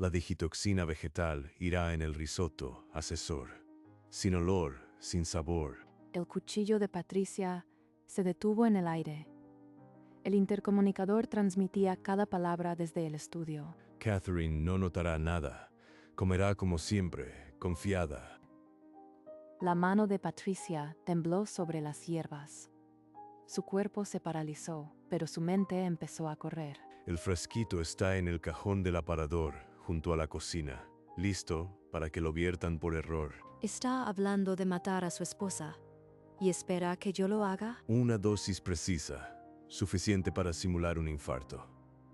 La digitoxina vegetal irá en el risotto, asesor. Sin olor, sin sabor. El cuchillo de Patricia se detuvo en el aire. El intercomunicador transmitía cada palabra desde el estudio. Catherine no notará nada. Comerá como siempre, confiada. La mano de Patricia tembló sobre las hierbas. Su cuerpo se paralizó, pero su mente empezó a correr. El frasquito está en el cajón del aparador, junto a la cocina, listo para que lo viertan por error. Está hablando de matar a su esposa. ¿Y espera que yo lo haga? Una dosis precisa, suficiente para simular un infarto.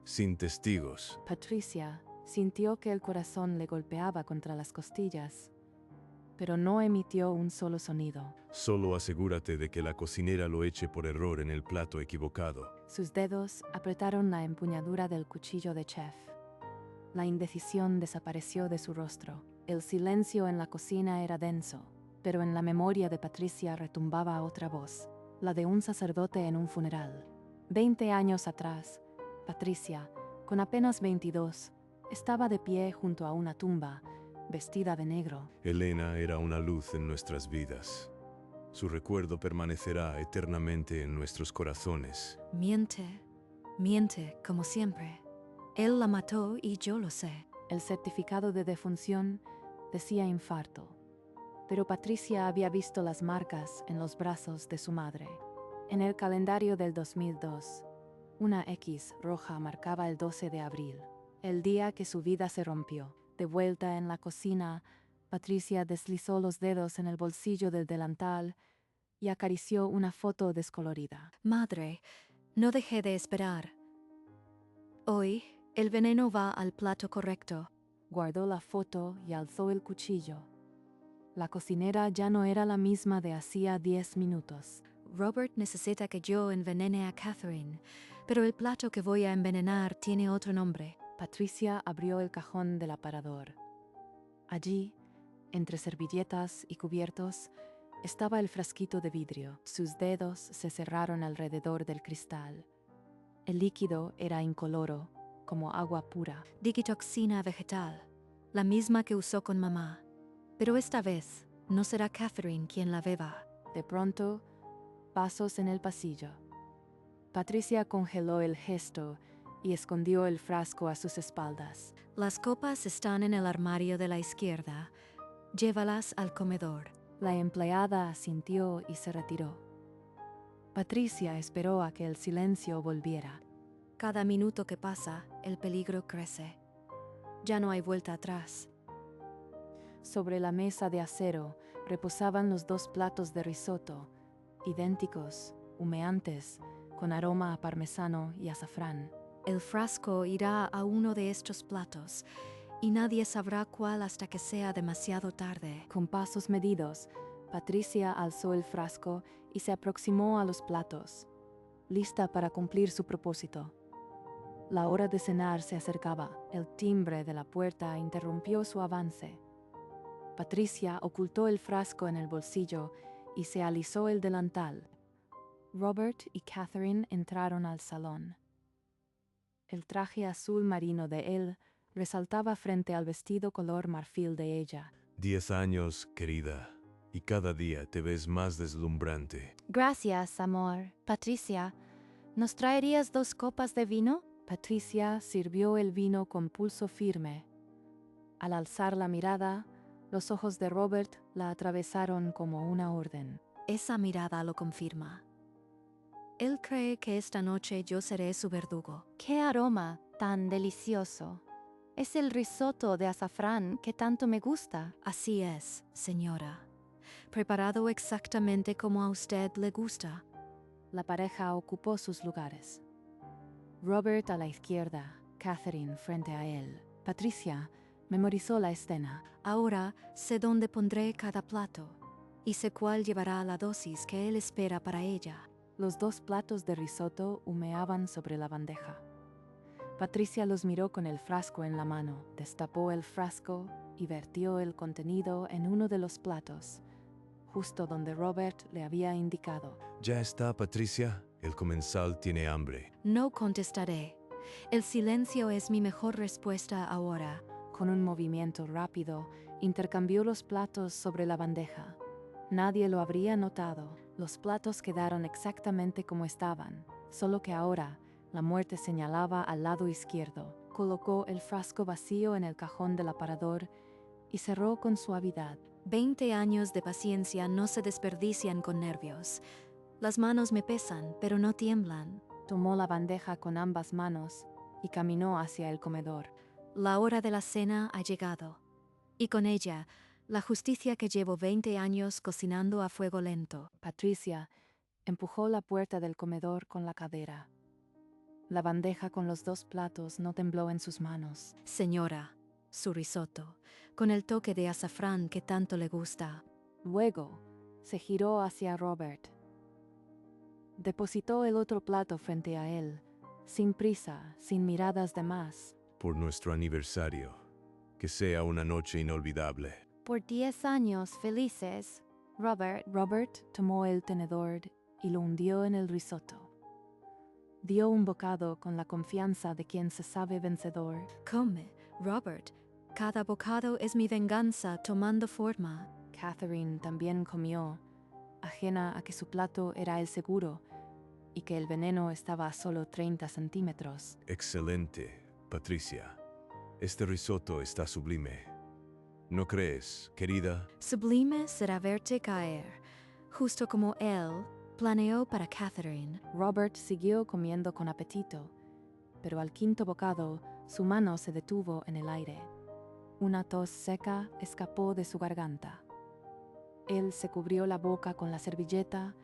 Sin testigos. Patricia sintió que el corazón le golpeaba contra las costillas, pero no emitió un solo sonido. Solo asegúrate de que la cocinera lo eche por error en el plato equivocado. Sus dedos apretaron la empuñadura del cuchillo de chef. La indecisión desapareció de su rostro. El silencio en la cocina era denso, pero en la memoria de Patricia retumbaba otra voz, la de un sacerdote en un funeral. 20 años atrás, Patricia, con apenas 22, estaba de pie junto a una tumba, vestida de negro. Elena era una luz en nuestras vidas. Su recuerdo permanecerá eternamente en nuestros corazones. Miente, como siempre. Él la mató y yo lo sé. El certificado de defunción decía infarto, pero Patricia había visto las marcas en los brazos de su madre. En el calendario del 2002, una X roja marcaba el 12 de abril, el día que su vida se rompió. De vuelta en la cocina, Patricia deslizó los dedos en el bolsillo del delantal y acarició una foto descolorida. Madre, no dejé de esperar. Hoy, el veneno va al plato correcto. Guardó la foto y alzó el cuchillo. La cocinera ya no era la misma de hacía 10 minutos. Robert necesita que yo envenene a Catherine, pero el plato que voy a envenenar tiene otro nombre. Patricia abrió el cajón del aparador. Allí, entre servilletas y cubiertos, estaba el frasquito de vidrio. Sus dedos se cerraron alrededor del cristal. El líquido era incoloro, como agua pura. Digitoxina vegetal, la misma que usó con mamá. Pero esta vez, no será Catherine quien la beba. De pronto, pasos en el pasillo. Patricia congeló el gesto y escondió el frasco a sus espaldas. Las copas están en el armario de la izquierda. Llévalas al comedor. La empleada asintió y se retiró. Patricia esperó a que el silencio volviera. Cada minuto que pasa, el peligro crece. Ya no hay vuelta atrás. Sobre la mesa de acero reposaban los 2 platos de risotto, idénticos, humeantes, con aroma a parmesano y azafrán. El frasco irá a uno de estos platos, y nadie sabrá cuál hasta que sea demasiado tarde. Con pasos medidos, Patricia alzó el frasco y se aproximó a los platos, lista para cumplir su propósito. La hora de cenar se acercaba. El timbre de la puerta interrumpió su avance. Patricia ocultó el frasco en el bolsillo y se alisó el delantal. Robert y Catherine entraron al salón. El traje azul marino de él resaltaba frente al vestido color marfil de ella. 10 años, querida, y cada día te ves más deslumbrante. Gracias, amor. Patricia, ¿nos traerías 2 copas de vino? Patricia sirvió el vino con pulso firme. Al alzar la mirada, los ojos de Robert la atravesaron como una orden. Esa mirada lo confirma. Él cree que esta noche yo seré su verdugo. ¡Qué aroma tan delicioso! Es el risotto de azafrán que tanto me gusta. Así es, señora. Preparado exactamente como a usted le gusta. La pareja ocupó sus lugares. Robert a la izquierda, Catherine frente a él. Patricia memorizó la escena. Ahora sé dónde pondré cada plato y sé cuál llevará la dosis que él espera para ella. Los 2 platos de risotto humeaban sobre la bandeja. Patricia los miró con el frasco en la mano, destapó el frasco y vertió el contenido en uno de los platos, justo donde Robert le había indicado. Ya está, Patricia. El comensal tiene hambre. No contestaré. El silencio es mi mejor respuesta ahora. Con un movimiento rápido, intercambió los platos sobre la bandeja. Nadie lo habría notado. Los platos quedaron exactamente como estaban, solo que ahora la muerte señalaba al lado izquierdo. Colocó el frasco vacío en el cajón del aparador y cerró con suavidad. 20 años de paciencia no se desperdician con nervios. Las manos me pesan, pero no tiemblan. Tomó la bandeja con ambas manos y caminó hacia el comedor. La hora de la cena ha llegado. Y con ella, la justicia que llevo 20 años cocinando a fuego lento. Patricia empujó la puerta del comedor con la cadera. La bandeja con los 2 platos no tembló en sus manos. Señora, su risotto, con el toque de azafrán que tanto le gusta. Luego, se giró hacia Robert. Depositó el otro plato frente a él, sin prisa, sin miradas de más. Por nuestro aniversario, que sea una noche inolvidable. Por 10 años felices, Robert. Robert tomó el tenedor y lo hundió en el risotto. Dio un bocado con la confianza de quien se sabe vencedor. Come, Robert. Cada bocado es mi venganza tomando forma. Catherine también comió, ajena a que su plato era el seguro y que el veneno estaba a solo 30 centímetros. Excelente, Patricia. Este risotto está sublime. ¿No crees, querida? Sublime será verte caer, justo como él planeó para Catherine. Robert siguió comiendo con apetito, pero al 5.º bocado su mano se detuvo en el aire. Una tos seca escapó de su garganta. Él se cubrió la boca con la servilleta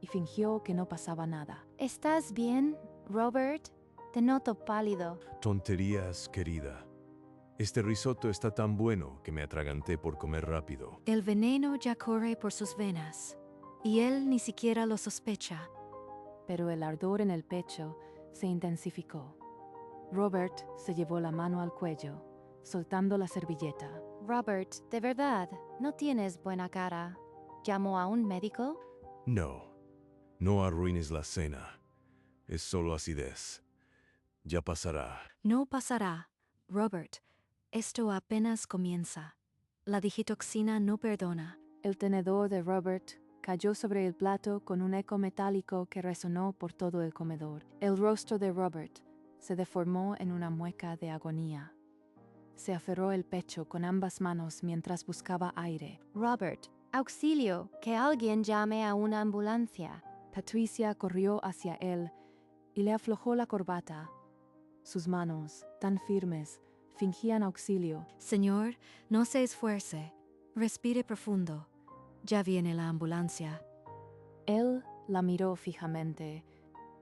y fingió que no pasaba nada. ¿Estás bien, Robert? Te noto pálido. Tonterías, querida. Este risotto está tan bueno que me atraganté por comer rápido. El veneno ya corre por sus venas, y él ni siquiera lo sospecha. Pero el ardor en el pecho se intensificó. Robert se llevó la mano al cuello, soltando la servilleta. Robert, de verdad, no tienes buena cara. ¿Llamo a un médico? No, no arruines la cena. Es solo acidez. Ya pasará. No pasará, Robert. Esto apenas comienza. La digitoxina no perdona. El tenedor de Robert cayó sobre el plato con un eco metálico que resonó por todo el comedor. El rostro de Robert se deformó en una mueca de agonía. Se aferró el pecho con ambas manos mientras buscaba aire. Robert, auxilio, que alguien llame a una ambulancia. Patricia corrió hacia él y le aflojó la corbata. Sus manos, tan firmes, fingían auxilio. Señor, no se esfuerce. Respire profundo. Ya viene la ambulancia. Él la miró fijamente,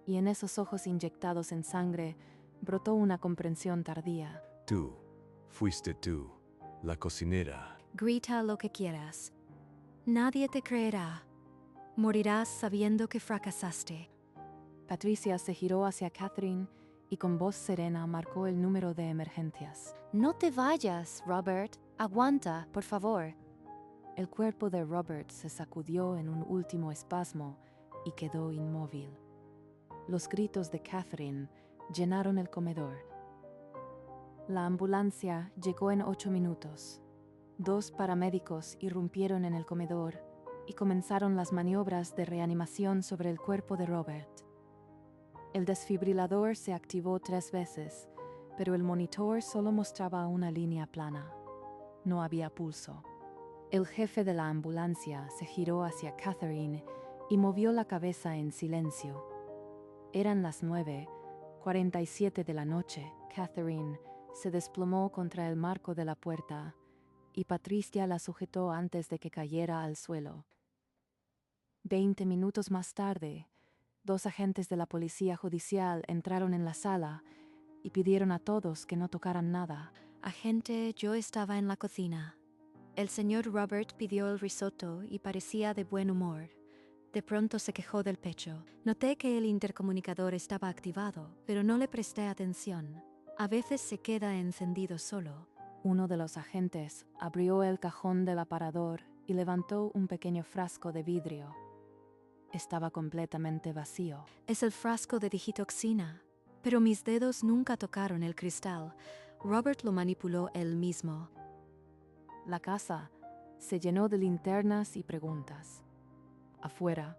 y en esos ojos inyectados en sangre brotó una comprensión tardía. Fuiste tú, la cocinera. Grita lo que quieras. Nadie te creerá. Morirás sabiendo que fracasaste. Patricia se giró hacia Catherine y con voz serena marcó el número de emergencias. No te vayas, Robert. Aguanta, por favor. El cuerpo de Robert se sacudió en un último espasmo y quedó inmóvil. Los gritos de Catherine llenaron el comedor. La ambulancia llegó en 8 minutos. 2 paramédicos irrumpieron en el comedor y comenzaron las maniobras de reanimación sobre el cuerpo de Robert. El desfibrilador se activó 3 veces, pero el monitor solo mostraba una línea plana. No había pulso. El jefe de la ambulancia se giró hacia Catherine y movió la cabeza en silencio. Eran las 9:47 de la noche. Catherine se desplomó contra el marco de la puerta y Patricia la sujetó antes de que cayera al suelo. 20 minutos más tarde, 2 agentes de la policía judicial entraron en la sala y pidieron a todos que no tocaran nada. Agente, yo estaba en la cocina. El señor Robert pidió el risotto y parecía de buen humor. De pronto se quejó del pecho. Noté que el intercomunicador estaba activado, pero no le presté atención. A veces se queda encendido solo. Uno de los agentes abrió el cajón del aparador y levantó un pequeño frasco de vidrio. Estaba completamente vacío. Es el frasco de digitoxina. Pero mis dedos nunca tocaron el cristal. Robert lo manipuló él mismo. La casa se llenó de linternas y preguntas. Afuera,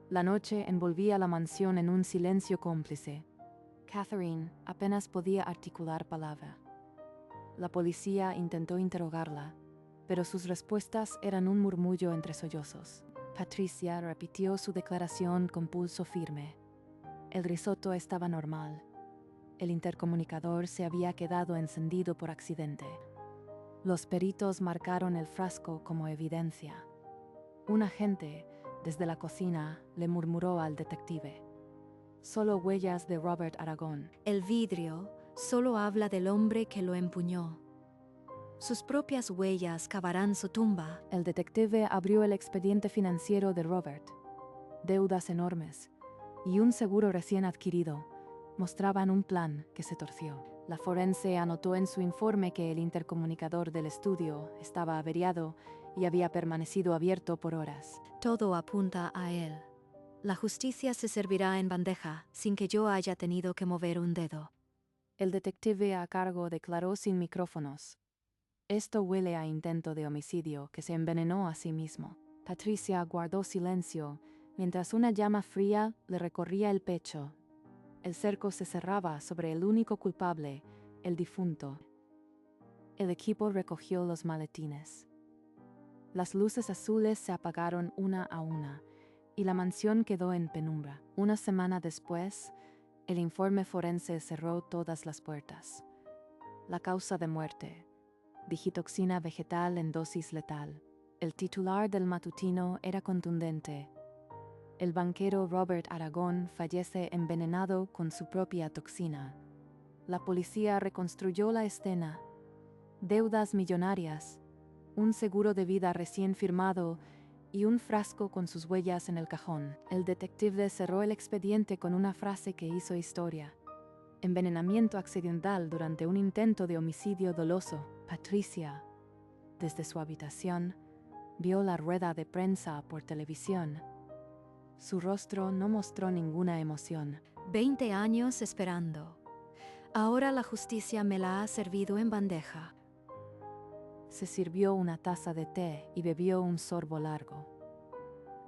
la noche envolvía la mansión en un silencio cómplice. Catherine apenas podía articular palabra. La policía intentó interrogarla, pero sus respuestas eran un murmullo entre sollozos. Patricia repitió su declaración con pulso firme. El risotto estaba normal. El intercomunicador se había quedado encendido por accidente. Los peritos marcaron el frasco como evidencia. Un agente, desde la cocina, le murmuró al detective. Solo huellas de Robert Aragón. El vidrio solo habla del hombre que lo empuñó. Sus propias huellas cavarán su tumba. El detective abrió el expediente financiero de Robert. Deudas enormes y un seguro recién adquirido mostraban un plan que se torció. La forense anotó en su informe que el intercomunicador del estudio estaba averiado y había permanecido abierto por horas. Todo apunta a él. La justicia se servirá en bandeja sin que yo haya tenido que mover un dedo. El detective a cargo declaró sin micrófonos. Esto huele a intento de homicidio que se envenenó a sí mismo. Patricia guardó silencio mientras una llama fría le recorría el pecho. El cerco se cerraba sobre el único culpable, el difunto. El equipo recogió los maletines. Las luces azules se apagaron una a una y la mansión quedó en penumbra. Una semana después, el informe forense cerró todas las puertas. La causa de muerte: digitoxina vegetal en dosis letal. El titular del matutino era contundente. El banquero Robert Aragón fallece envenenado con su propia toxina. La policía reconstruyó la escena. Deudas millonarias, un seguro de vida recién firmado y un frasco con sus huellas en el cajón. El detective cerró el expediente con una frase que hizo historia. Envenenamiento accidental durante un intento de homicidio doloso. Patricia, desde su habitación, vio la rueda de prensa por televisión. Su rostro no mostró ninguna emoción. 20 años esperando. Ahora la justicia me la ha servido en bandeja. Se sirvió una taza de té y bebió un sorbo largo.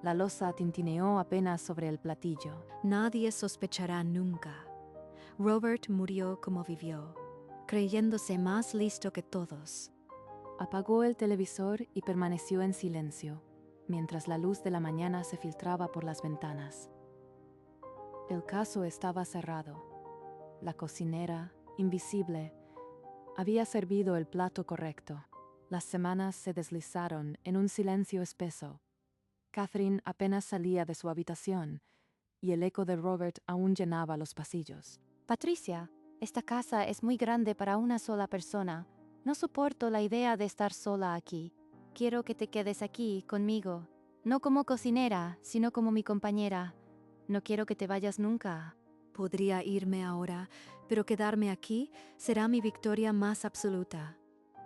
La loza tintineó apenas sobre el platillo. Nadie sospechará nunca. Robert murió como vivió, creyéndose más listo que todos. Apagó el televisor y permaneció en silencio, mientras la luz de la mañana se filtraba por las ventanas. El caso estaba cerrado. La cocinera, invisible, había servido el plato correcto. Las semanas se deslizaron en un silencio espeso. Catherine apenas salía de su habitación y el eco de Robert aún llenaba los pasillos. Patricia, esta casa es muy grande para una sola persona. No soporto la idea de estar sola aquí. Quiero que te quedes aquí, conmigo. No como cocinera, sino como mi compañera. No quiero que te vayas nunca. Podría irme ahora, pero quedarme aquí será mi victoria más absoluta.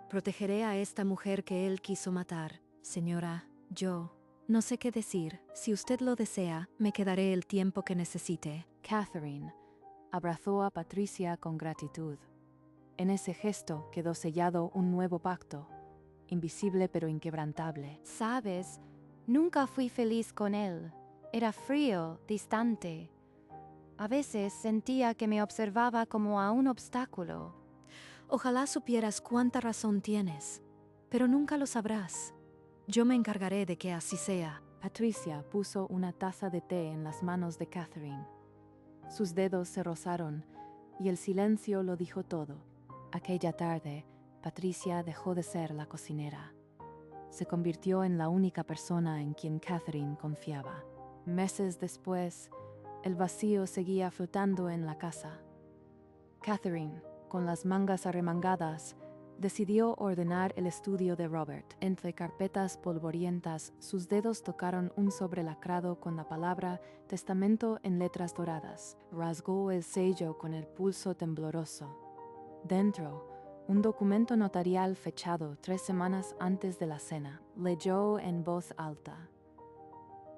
Protegeré a esta mujer que él quiso matar. Señora, yo no sé qué decir. Si usted lo desea, me quedaré el tiempo que necesite. Catherine abrazó a Patricia con gratitud. En ese gesto quedó sellado un nuevo pacto, invisible pero inquebrantable. Sabes, nunca fui feliz con él. Era frío, distante. A veces sentía que me observaba como a un obstáculo. Ojalá supieras cuánta razón tienes, pero nunca lo sabrás. Yo me encargaré de que así sea. Patricia puso una taza de té en las manos de Catherine. Sus dedos se rozaron y el silencio lo dijo todo. Aquella tarde, Patricia dejó de ser la cocinera. Se convirtió en la única persona en quien Catherine confiaba. Meses después, el vacío seguía flotando en la casa. Catherine, con las mangas arremangadas, decidió ordenar el estudio de Robert. Entre carpetas polvorientas, sus dedos tocaron un sobrelacrado con la palabra testamento en letras doradas. Rasgó el sello con el pulso tembloroso. Dentro, un documento notarial fechado 3 semanas antes de la cena. Leyó en voz alta: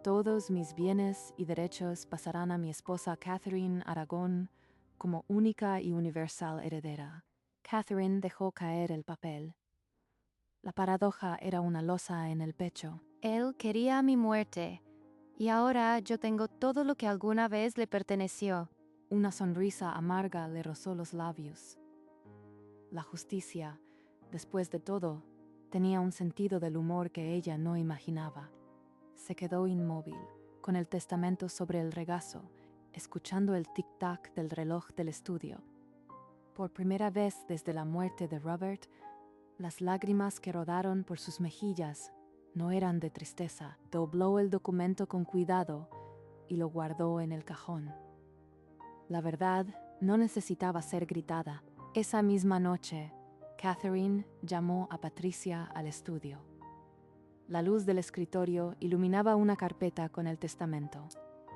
todos mis bienes y derechos pasarán a mi esposa Catherine Aragón como única y universal heredera. Catherine dejó caer el papel. La paradoja era una losa en el pecho. Él quería mi muerte, y ahora yo tengo todo lo que alguna vez le perteneció. Una sonrisa amarga le rozó los labios. La justicia, después de todo, tenía un sentido del humor que ella no imaginaba. Se quedó inmóvil, con el testamento sobre el regazo, escuchando el tic-tac del reloj del estudio. Por primera vez desde la muerte de Robert, las lágrimas que rodaron por sus mejillas no eran de tristeza. Dobló el documento con cuidado y lo guardó en el cajón. La verdad no necesitaba ser gritada. Esa misma noche, Catherine llamó a Patricia al estudio. La luz del escritorio iluminaba una carpeta con el testamento.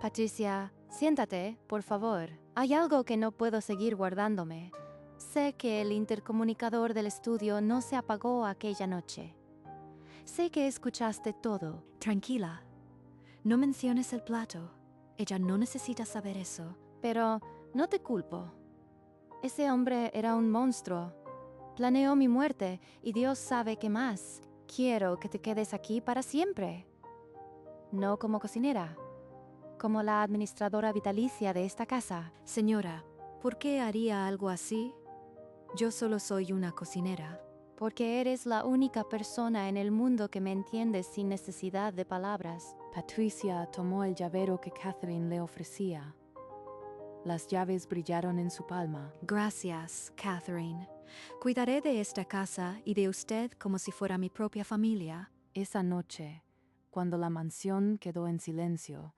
Patricia, siéntate, por favor. Hay algo que no puedo seguir guardándome. Sé que el intercomunicador del estudio no se apagó aquella noche. Sé que escuchaste todo. Tranquila. No menciones el plato. Ella no necesita saber eso. Pero no te culpo. Ese hombre era un monstruo. Planeó mi muerte y Dios sabe qué más. Quiero que te quedes aquí para siempre. No como cocinera, como la administradora vitalicia de esta casa. Señora, ¿por qué haría algo así? Yo solo soy una cocinera. Porque eres la única persona en el mundo que me entiende sin necesidad de palabras. Patricia tomó el llavero que Catherine le ofrecía. Las llaves brillaron en su palma. Gracias, Catherine. Cuidaré de esta casa y de usted como si fuera mi propia familia. Esa noche, cuando la mansión quedó en silencio,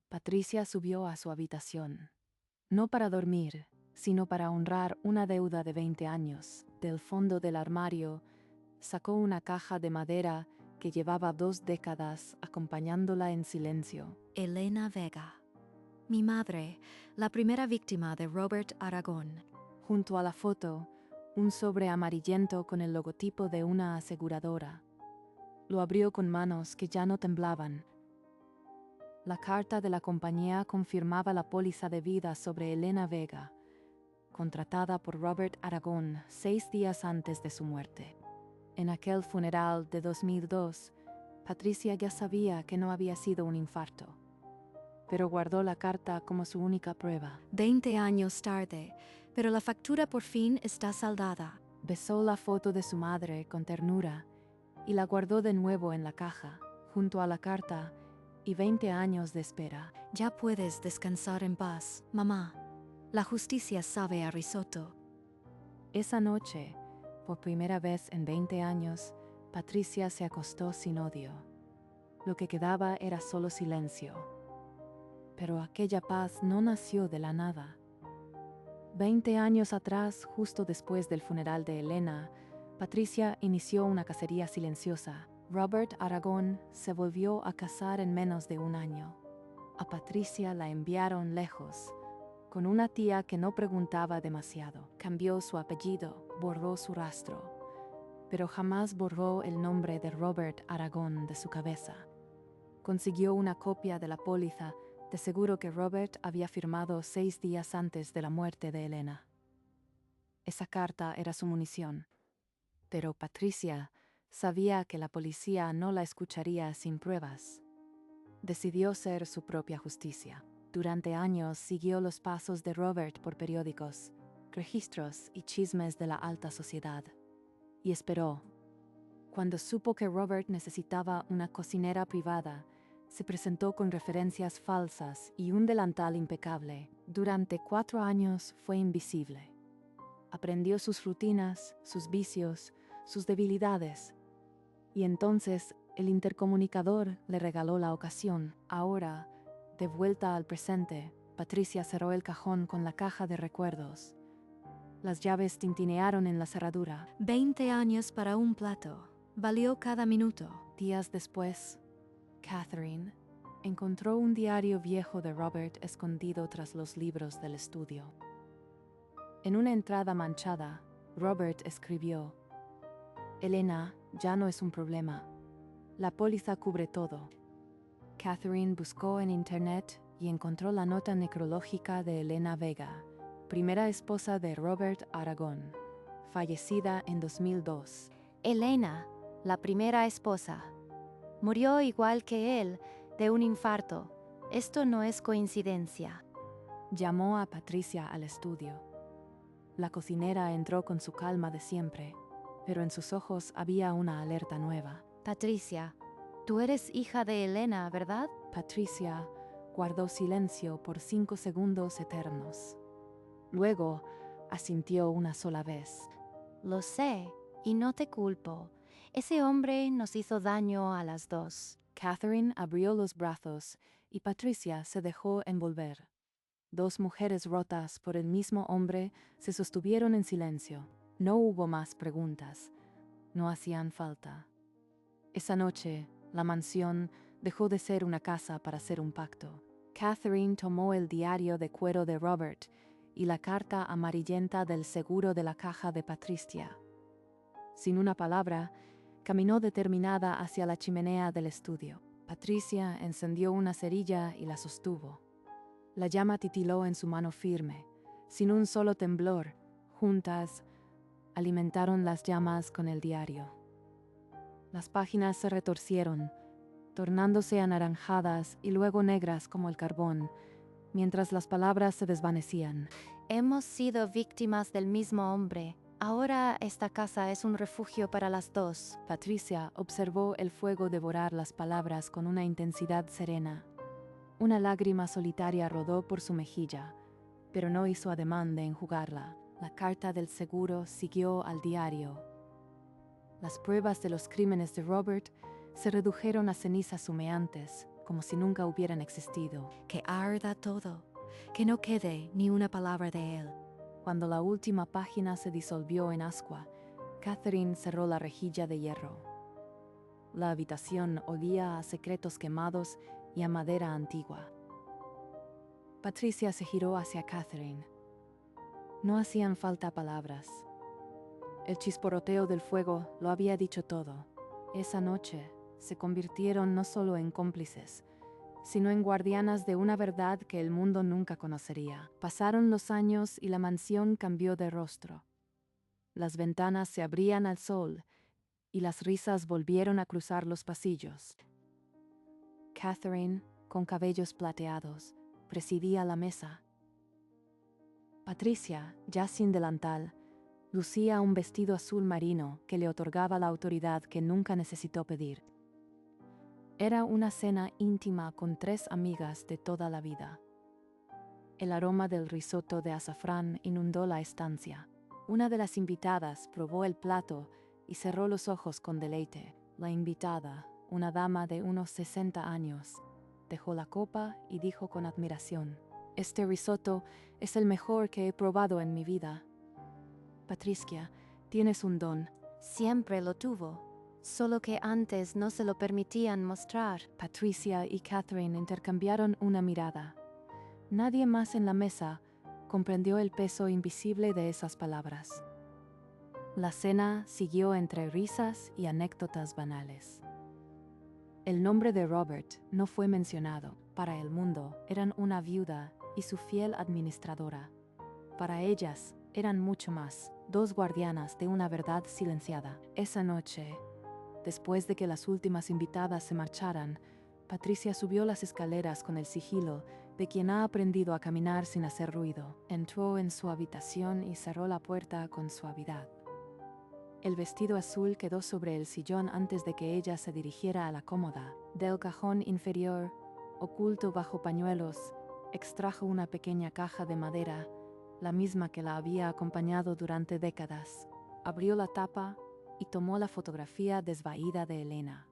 Patricia subió a su habitación. No para dormir, sino para honrar una deuda de 20 años. Del fondo del armario, sacó una caja de madera que llevaba 2 décadas acompañándola en silencio. Elena Vega. Mi madre, la primera víctima de Robert Aragón. Junto a la foto, un sobre amarillento con el logotipo de una aseguradora. Lo abrió con manos que ya no temblaban. La carta de la compañía confirmaba la póliza de vida sobre Elena Vega, contratada por Robert Aragón 6 días antes de su muerte. En aquel funeral de 2002, Patricia ya sabía que no había sido un infarto, pero guardó la carta como su única prueba. 20 años tarde, pero la factura por fin está saldada. Besó la foto de su madre con ternura y la guardó de nuevo en la caja, junto a la carta y 20 años de espera. Ya puedes descansar en paz, mamá. La justicia sabe a risotto. Esa noche, por primera vez en 20 años, Patricia se acostó sin odio. Lo que quedaba era solo silencio. Pero aquella paz no nació de la nada. 20 años atrás, justo después del funeral de Elena, Patricia inició una cacería silenciosa. Robert Aragón se volvió a casar en menos de un año. A Patricia la enviaron lejos, con una tía que no preguntaba demasiado. Cambió su apellido, borró su rastro, pero jamás borró el nombre de Robert Aragón de su cabeza. Consiguió una copia de la póliza de seguro que Robert había firmado 6 días antes de la muerte de Elena. Esa carta era su munición, pero Patricia sabía que la policía no la escucharía sin pruebas. Decidió ser su propia justicia. Durante años siguió los pasos de Robert por periódicos, registros y chismes de la alta sociedad. Y esperó. Cuando supo que Robert necesitaba una cocinera privada, se presentó con referencias falsas y un delantal impecable. Durante 4 años fue invisible. Aprendió sus rutinas, sus vicios, sus debilidades. Y entonces el intercomunicador le regaló la ocasión. Ahora, de vuelta al presente, Patricia cerró el cajón con la caja de recuerdos. Las llaves tintinearon en la cerradura. 20 años para un plato. Valió cada minuto. Días después, Catherine encontró un diario viejo de Robert escondido tras los libros del estudio. En una entrada manchada, Robert escribió: Elena ya no es un problema. La póliza cubre todo. Catherine buscó en internet y encontró la nota necrológica de Elena Vega, primera esposa de Robert Aragón. fallecida en 2002. Elena, la primera esposa, murió igual que él, de un infarto. Esto no es coincidencia. Llamó a Patricia al estudio. La cocinera entró con su calma de siempre, pero en sus ojos había una alerta nueva. Patricia, tú eres hija de Elena, ¿verdad? Patricia guardó silencio por 5 segundos eternos. Luego asintió una sola vez. Lo sé, y no te culpo. Ese hombre nos hizo daño a las dos. Catherine abrió los brazos y Patricia se dejó envolver. 2 mujeres rotas por el mismo hombre se sostuvieron en silencio. No hubo más preguntas. No hacían falta. Esa noche, la mansión dejó de ser una casa para ser un pacto. Catherine tomó el diario de cuero de Robert y la carta amarillenta del seguro de la caja de Patricia. Sin una palabra, caminó determinada hacia la chimenea del estudio. Patricia encendió una cerilla y la sostuvo. La llama titiló en su mano firme. Sin un solo temblor, juntas, alimentaron las llamas con el diario. Las páginas se retorcieron, tornándose anaranjadas y luego negras como el carbón, mientras las palabras se desvanecían. Hemos sido víctimas del mismo hombre. Ahora esta casa es un refugio para las dos. Patricia observó el fuego devorar las palabras con una intensidad serena. Una lágrima solitaria rodó por su mejilla, pero no hizo ademán de enjugarla. La carta del seguro siguió al diario. Las pruebas de los crímenes de Robert se redujeron a cenizas humeantes, como si nunca hubieran existido. Que arda todo, que no quede ni una palabra de él. Cuando la última página se disolvió en ascua, Catherine cerró la rejilla de hierro. La habitación olía a secretos quemados y a madera antigua. Patricia se giró hacia Catherine. No hacían falta palabras. El chisporroteo del fuego lo había dicho todo. Esa noche se convirtieron no solo en cómplices, sino en guardianas de una verdad que el mundo nunca conocería. Pasaron los años y la mansión cambió de rostro. Las ventanas se abrían al sol y las risas volvieron a cruzar los pasillos. Catherine, con cabellos plateados, presidía la mesa. Patricia, ya sin delantal, lucía un vestido azul marino que le otorgaba la autoridad que nunca necesitó pedir. Era una cena íntima con 3 amigas de toda la vida. El aroma del risotto de azafrán inundó la estancia. Una de las invitadas probó el plato y cerró los ojos con deleite. La invitada, una dama de unos 60 años, dejó la copa y dijo con admiración: «Este risotto es el mejor que he probado en mi vida. Patricia, tienes un don». Siempre lo tuvo, solo que antes no se lo permitían mostrar. Patricia y Catherine intercambiaron una mirada. Nadie más en la mesa comprendió el peso invisible de esas palabras. La cena siguió entre risas y anécdotas banales. El nombre de Robert no fue mencionado. Para el mundo eran una viuda y su fiel administradora. Para ellas eran mucho más, 2 guardianas de una verdad silenciada. Esa noche, después de que las últimas invitadas se marcharan, Patricia subió las escaleras con el sigilo de quien ha aprendido a caminar sin hacer ruido. Entró en su habitación y cerró la puerta con suavidad. El vestido azul quedó sobre el sillón antes de que ella se dirigiera a la cómoda. Del cajón inferior, oculto bajo pañuelos, extrajo una pequeña caja de madera, la misma que la había acompañado durante décadas. Abrió la tapa y tomó la fotografía desvaída de Elena.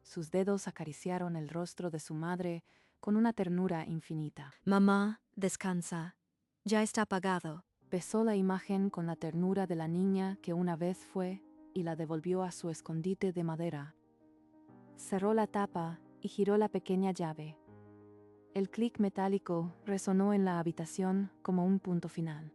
Sus dedos acariciaron el rostro de su madre con una ternura infinita. Mamá, descansa. Ya está apagado. Besó la imagen con la ternura de la niña que una vez fue y la devolvió a su escondite de madera. Cerró la tapa y giró la pequeña llave. El clic metálico resonó en la habitación como un punto final.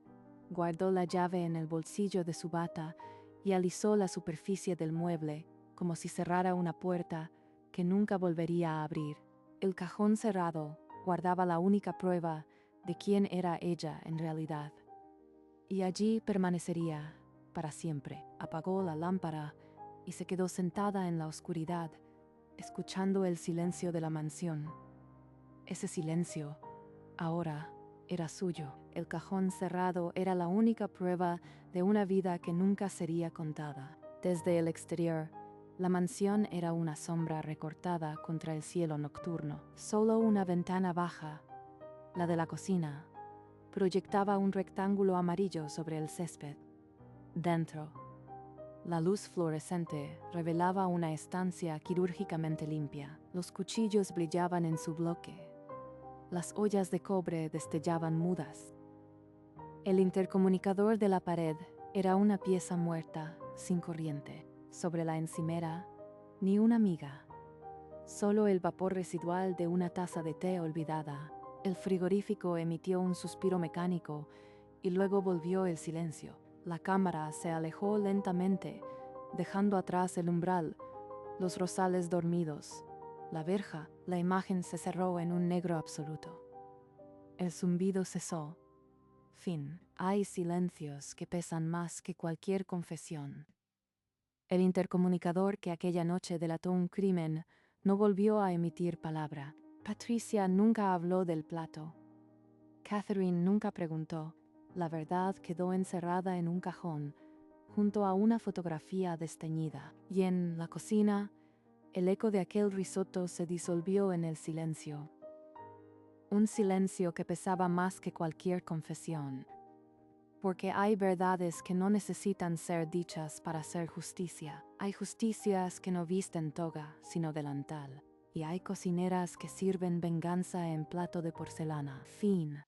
Guardó la llave en el bolsillo de su bata y alisó la superficie del mueble como si cerrara una puerta que nunca volvería a abrir. El cajón cerrado guardaba la única prueba de quién era ella en realidad. Y allí permanecería, para siempre. Apagó la lámpara y se quedó sentada en la oscuridad, escuchando el silencio de la mansión. Ese silencio, ahora, era suyo. El cajón cerrado era la única prueba de una vida que nunca sería contada. Desde el exterior, la mansión era una sombra recortada contra el cielo nocturno. Solo una ventana baja, la de la cocina, proyectaba un rectángulo amarillo sobre el césped. Dentro, la luz fluorescente revelaba una estancia quirúrgicamente limpia. Los cuchillos brillaban en su bloque. Las ollas de cobre destellaban mudas. El intercomunicador de la pared era una pieza muerta, sin corriente. Sobre la encimera, ni una miga. Solo el vapor residual de una taza de té olvidada. El frigorífico emitió un suspiro mecánico y luego volvió el silencio. La cámara se alejó lentamente, dejando atrás el umbral, los rosales dormidos, la verja. La imagen se cerró en un negro absoluto. El zumbido cesó. Fin. Hay silencios que pesan más que cualquier confesión. El intercomunicador que aquella noche delató un crimen no volvió a emitir palabra. Patricia nunca habló del plato. Catherine nunca preguntó. La verdad quedó encerrada en un cajón, junto a una fotografía desteñida. Y en la cocina, el eco de aquel risotto se disolvió en el silencio. Un silencio que pesaba más que cualquier confesión. Porque hay verdades que no necesitan ser dichas para hacer justicia. Hay justicias que no visten toga, sino delantal. Y hay cocineras que sirven venganza en plato de porcelana. Fin.